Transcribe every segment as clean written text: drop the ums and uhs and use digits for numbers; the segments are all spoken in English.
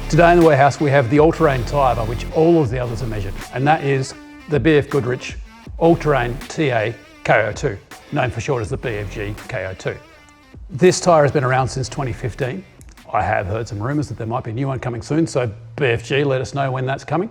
Today in the warehouse we have the all-terrain tyre by which all of the others are measured, and that is the BFGoodrich all-terrain TA KO2, known for short as the BFG KO2. This tyre has been around since 2015. I have heard some rumours that there might be a new one coming soon, so BFG, let us know when that's coming.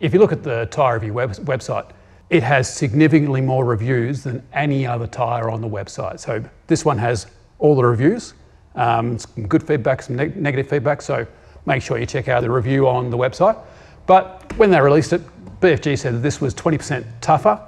If you look at the tyre review website, it has significantly more reviews than any other tyre on the website. So this one has all the reviews, some good feedback, some negative feedback, so make sure you check out the review on the website. But when they released it, BFG said that this was 20% tougher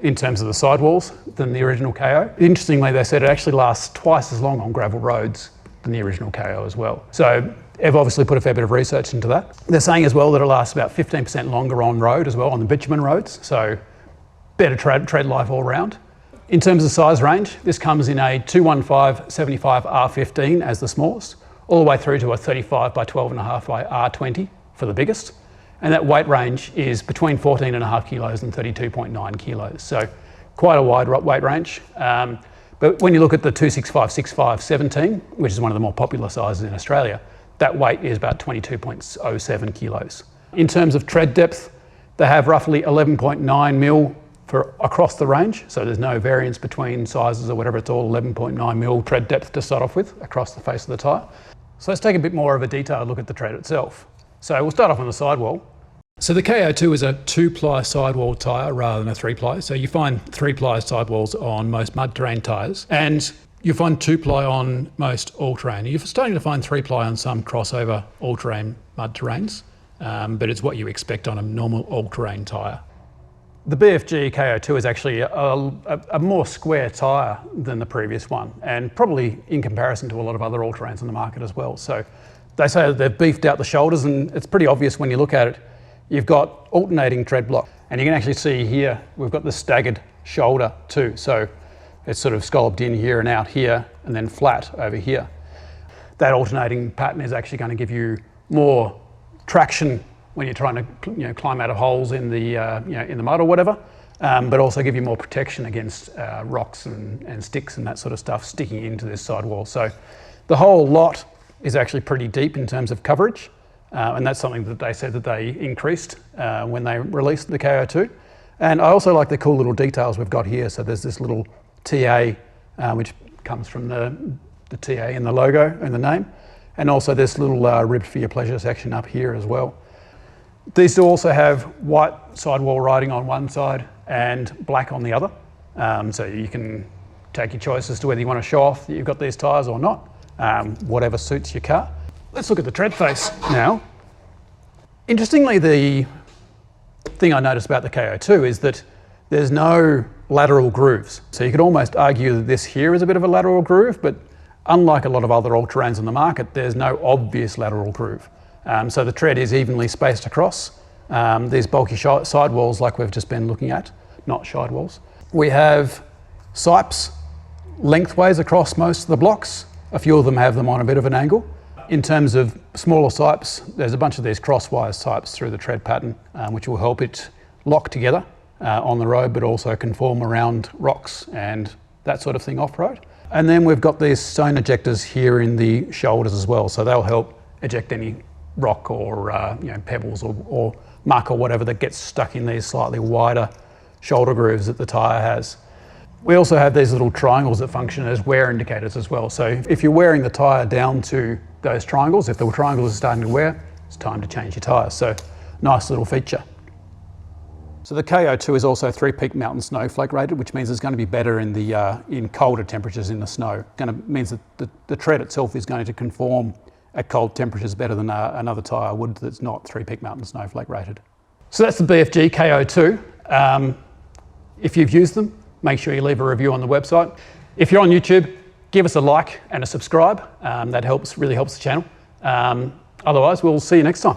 in terms of the sidewalls than the original KO. Interestingly, they said it actually lasts twice as long on gravel roads than the original KO as well. So they've obviously put a fair bit of research into that. They're saying as well that it lasts about 15% longer on road as well, on the bitumen roads, so better tread life all round. In terms of size range, this comes in a 215/75 R15 as the smallest, all the way through to a 35 by 12.5 by R20 for the biggest. And that weight range is between 14.5 kilos and 32.9 kilos. So quite a wide weight range. But when you look at the 265/65/17, which is one of the more popular sizes in Australia, that weight is about 22.07 kilos. In terms of tread depth, they have roughly 11.9 mil for across the range. So there's no variance between sizes or whatever, it's all 11.9 mil tread depth to start off with across the face of the tyre. So let's take a bit more of a detailed look at the tread itself. So we'll start off on the sidewall. So the KO2 is a 2-ply sidewall tyre rather than a 3-ply. So you find 3-ply sidewalls on most mud terrain tyres, and you find 2-ply on most all-terrain. You're starting to find 3-ply on some crossover all-terrain mud terrains, but it's what you expect on a normal all-terrain tyre. The BFG KO2 is actually a more square tyre than the previous one, and probably in comparison to a lot of other all-terrains on the market as well. So they say that they've beefed out the shoulders, and it's pretty obvious when you look at it. You've got alternating tread block, and you can actually see here, we've got the staggered shoulder too. So it's sort of scalloped in here and out here, and then flat over here. That alternating pattern is actually going to give you more traction when you're trying to climb out of holes in the in the mud or whatever, but also give you more protection against rocks and sticks and that sort of stuff sticking into this sidewall. So the whole lot is actually pretty deep in terms of coverage, and that's something that they said that they increased when they released the KO2. And I also like the cool little details we've got here. So there's this little TA, which comes from the TA in the logo and the name, and also this little ribbed for your pleasure section up here as well. These do also have white sidewall writing on one side and black on the other. So you can take your choice as to whether you want to show off that you've got these tyres or not, whatever suits your car. Let's look at the tread face now. Interestingly, the thing I noticed about the KO2 is that there's no lateral grooves. So you could almost argue that this here is a bit of a lateral groove, but unlike a lot of other all-terrains on the market, there's no obvious lateral groove. So the tread is evenly spaced across these bulky sidewalls like we've just been looking at, not sidewalls. We have sipes lengthways across most of the blocks. A few of them have them on a bit of an angle. In terms of smaller sipes, there's a bunch of these crosswise sipes through the tread pattern, which will help it lock together on the road, but also conform around rocks and that sort of thing off-road. And then we've got these stone ejectors here in the shoulders as well, so they'll help eject any rock or pebbles or muck or whatever that gets stuck in these slightly wider shoulder grooves that the tyre has. We also have these little triangles that function as wear indicators as well. So if you're wearing the tyre down to those triangles, if the triangles are starting to wear, it's time to change your tyre. So nice little feature. So the KO2 is also 3-peak mountain snowflake rated, which means it's going to be better in colder temperatures in the snow. Means that the tread itself is going to conform at cold temperatures better than another tyre would that's not 3-peak mountain snowflake rated. So that's the BFG KO2. If you've used them, make sure you leave a review on the website. If you're on YouTube, give us a like and a subscribe. That really helps the channel. Otherwise, we'll see you next time.